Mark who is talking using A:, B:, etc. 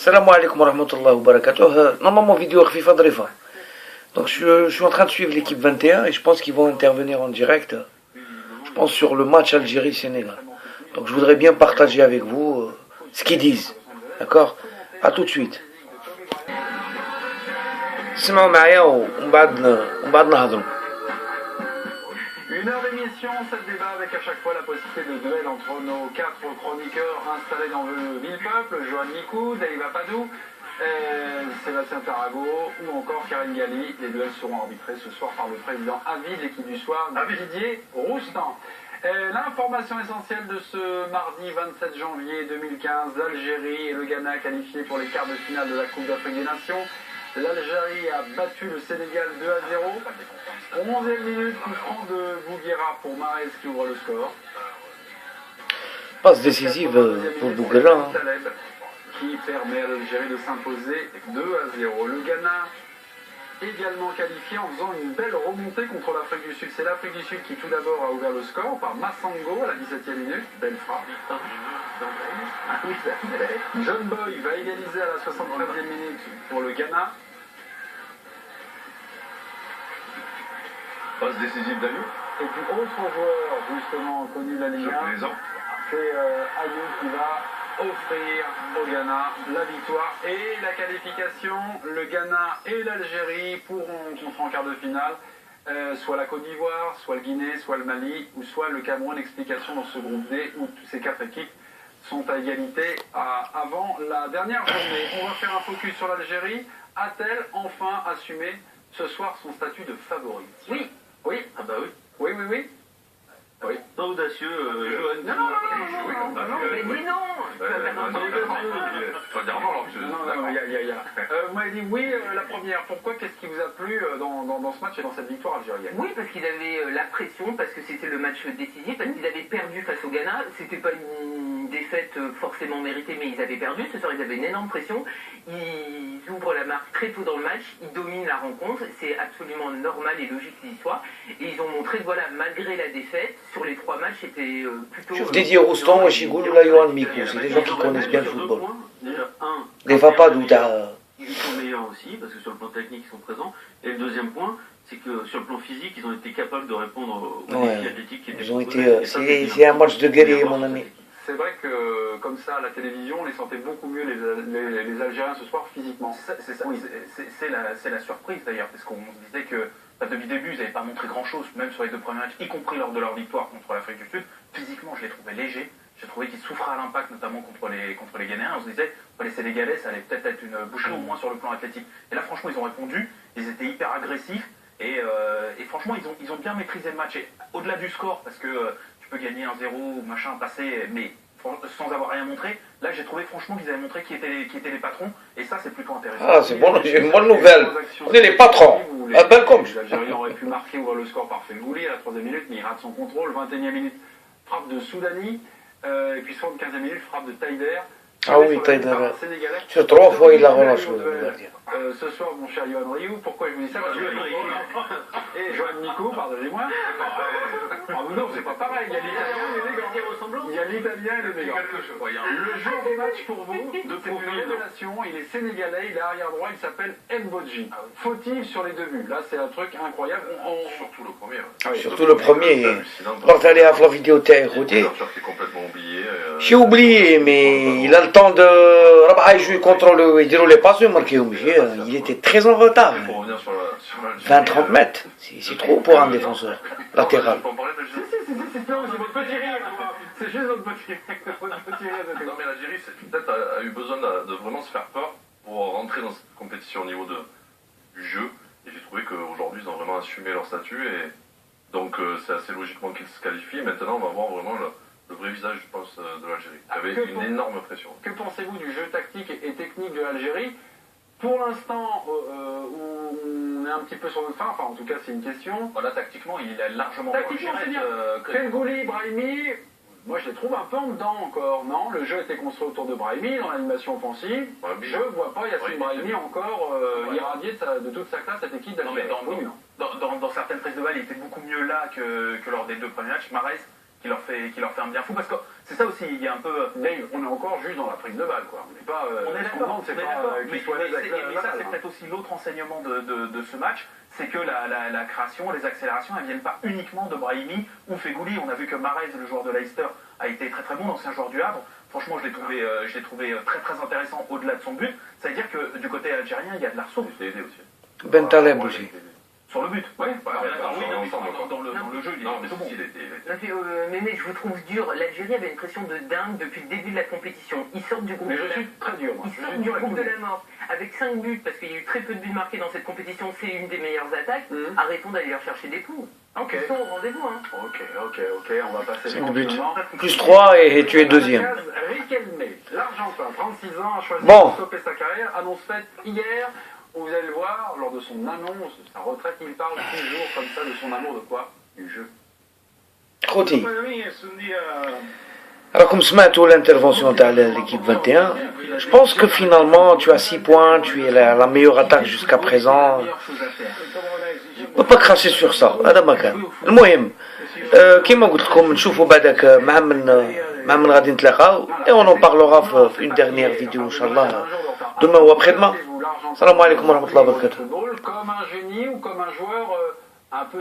A: Salam alaikum wa rahmatullahi wa barakatuh. Normalement, vidéo خفيفة ظريفة. Donc je suis en train de suivre l'équipe 21 et je pense qu'ils vont intervenir en direct. Je pense sur le match Algérie-Sénégal. Donc je voudrais bien partager avec vous ce qu'ils disent. D'accord? À tout de suite. اسمعوا معايا ومن بعد نهضروا.
B: Une heure d'émission, cette débat avec à chaque fois la possibilité de duel entre nos quatre chroniqueurs installés dans le ville-peuple, Johan Mikou, Dave Apadou, Sébastien Tarago ou encore Karine Galli. Les duels seront arbitrés ce soir par le président Avis de l'équipe du soir, Didier Roustan. L'information essentielle de ce mardi 27 janvier 2015, l'Algérie et le Ghana qualifiés pour les quarts de finale de la Coupe d'Afrique des Nations. L'Algérie a battu le Sénégal 2-0. 11e minute, coup franc de Bouguera pour Mahrez qui ouvre le score.
A: Passe décisive pour Bouguera.
B: Qui permet à l'Algérie de s'imposer 2-0. Le Ghana également qualifié en faisant une belle remontée contre l'Afrique du Sud. C'est l'Afrique du Sud qui tout d'abord a ouvert le score par Massango à la 17e minute. Belle frappe. John Boy va égaliser à la 73e minute pour le Ghana.
C: Passe décisive d'Ayou.
B: Et puis autre joueur justement connu de la Ligue 1, c'est Ayou qui va offrir au Ghana la victoire et la qualification. Le Ghana et l'Algérie pourront rencontrer en quart de finale soit la Côte d'Ivoire, soit le Guinée, soit le Mali ou soit le Cameroun. Explication dans ce groupe D où ces quatre équipes sont à égalité avant la dernière journée. On va faire un focus sur l'Algérie. A-t-elle enfin assumé ce soir son statut de favori?
D: Oui.
B: Oui.
D: Ah bah oui.
B: Oui, oui, oui. Oui.
D: Pas audacieux, Johan.
B: Non,
D: mais dis non. Tu vas faire un peu audacieux.
B: Vous m'avez dit oui la première. Pourquoi? Qu'est-ce qui vous a plu dans ce match et dans cette victoire algérienne?
D: Oui, parce qu'ils avaient la pression, parce que c'était le match décisif, parce qu'ils avaient perdu face au Ghana. C'était pas une défaite forcément méritée, mais ils avaient perdu. Ce soir, ils avaient une énorme pression. Ils ouvrent la marque très tôt dans le match. Ils dominent la rencontre. C'est absolument normal et logique cette histoire. Et ils ont montré que voilà, malgré la défaite, sur les trois matchs, c'était plutôt...
A: شوف ديدي روستون وشيقول ولا يوان ميكو سي دي جون كي كونيس بيان الفوتبول.
D: Déjà, un,
A: Les Vapadou تاع
D: ils sont meilleurs aussi, parce que sur le plan technique, ils sont présents. Et le deuxième point, c'est que sur le plan physique, ils ont été capables de répondre aux défis athlétiques qui étaient
A: Ils ont
D: proposés.
A: été c'est un match de guerrier mon ami.
B: C'est vrai que comme ça à la télévision, on les sentait beaucoup mieux les Algériens ce soir physiquement.
E: C'est ça, oui. C'est la surprise d'ailleurs, parce qu'on se disait que depuis le début, ils n'avaient pas montré grand-chose, même sur les deux premiers matchs, y compris lors de leur victoire contre l'Afrique du Sud. Physiquement, je les trouvais légers. J'ai trouvé qu'ils souffraient à l'impact, notamment contre les Ghanéens. On se disait, les Sénégalais, ça allait peut-être être une bouchée au moins sur le plan athlétique. Et là, franchement, ils ont répondu. Ils étaient hyper agressifs. Et franchement, ils ont bien maîtrisé le match. Et au-delà du score, parce que tu peux gagner 1-0 ou machin, passer, mais sans avoir rien montré. Là, j'ai trouvé franchement qu'ils avaient montré qui étaient les patrons. Et ça, c'est plutôt intéressant.
A: Ah, c'est bon, j'ai une bonne nouvelle. On est les patrons. Ah, belle comme.
B: L'Algérie aurait pu marquer ou voir le score par Fengouli à la 3e minute, mais il rate son contrôle. 21e minute, frappe de Soudani. Et puis 75e minute, frappe de Taider.
A: Ah oui, Taider. Sur 3 fois, il a relâché le gardien.
B: Ce soir, mon cher Yohan Rioux, pourquoi je vous dis ça? Et Johan Mikou, pardonnez-moi. Ah non, c'est pas pareil. Il y a l'italien et les Négants. Il y a l'italien et les Négants. Le jour du match pour vous, c'est une révélation. Il est sénégalais, il est arrière droit, il s'appelle Mbodji. Fautif sur les deux buts. Là, c'est un truc incroyable.
C: Surtout le premier.
A: Surtout le premier. Quand elle est à la vidéo
C: qui est complètement oublié.
A: J'ai oublié, mais il a le temps de jouer contre le il les passes, il était très en retard. 20-30 mètres, c'est trop pour un défenseur latéral.
B: C'est votre petit rire. C'est juste votre petit rire.
C: Non mais l'Algérie peut-être a eu besoin de vraiment se faire peur pour rentrer dans cette compétition au niveau du jeu. Et j'ai trouvé qu'aujourd'hui ils ont vraiment assumé leur statut et donc c'est assez logiquement qu'ils se qualifient. Maintenant on va voir vraiment le vrai visage, je pense, de l'Algérie. Avec une énorme pression.
B: Que pensez-vous du jeu tactique et technique de l'Algérie? Pour l'instant, on est un petit peu sur notre fin, enfin en tout cas c'est une question.
E: Voilà, tactiquement, il a largement...
B: Tactiquement, c'est bien. Fengouli, Brahimi, moi je les trouve un peu en dedans encore, non? Le jeu était construit autour de Brahimi, dans l'animation offensive. Je vois pas Yassine Brahimi encore irradier de toute sa classe cette équipe d'Algérie.
E: Dans certaines prises de balles, il était beaucoup mieux là que lors des deux premiers matchs. Mahrez, fait un bien fou, parce que c'est ça aussi, il y a un peu...
B: Dave, on est encore juste dans la prise de balle, quoi. On n'est pas...
E: on est d'accord, mais ça c'est peut-être aussi l'autre enseignement de ce match, c'est que la création, les accélérations, elles ne viennent pas uniquement de Brahimi ou Fegouli. On a vu que Mahrez, le joueur de Leicester, a été très très bon, l'ancien joueur du Havre. Franchement, je l'ai trouvé très très intéressant au-delà de son but. Ça veut dire que du côté algérien, il y a de la ressource.
C: Je l'ai aidé aussi.
A: Bentaleb aussi.
E: Sur le but, oui.
C: Dans
E: le jeu, il
C: non, mais
E: est bon.
C: si, il était.
D: Mais je vous trouve dur. L'Algérie avait une pression de dingue depuis le début de la compétition. Ils sortent du groupe
B: Mais
D: de
B: je
D: la...
B: suis très dur, moi.
D: Ils sortent du groupe de la mort. Avec 5 buts, parce qu'il y a eu très peu de buts marqués dans cette compétition, c'est une des meilleures attaques. Arrêtons d'aller leur chercher des poux.
B: Ok.
D: Ils sont au rendez-vous. Hein.
B: Ok, on va passer
A: 5 buts.
B: tranquillement.
A: Plus 3 et tu es deuxième.
B: Riquelme, l'Argentin, 36 ans, a choisi
A: Bon.
B: de stopper sa carrière. Annonce faite hier. Vous allez le voir, lors de son annonce de sa retraite, il parle toujours comme ça de son amour de quoi? Du jeu.
A: خوتي راكم سمعتوا l'intervention de l'équipe 21. Je pense que finalement tu as 6 points, tu es la meilleure attaque jusqu'à présent. On peut pas cracher sur ça. هذا ما كان. المهم كيما قلت لكم نشوفوا بعدك مع من غادي نتلاقاو et on en parlera في une dernière vidéo ان شاء الله demain ou après-demain. السلام عليكم ورحمة الله وبركاته.
B: Comme un génie ou comme un joueur un peu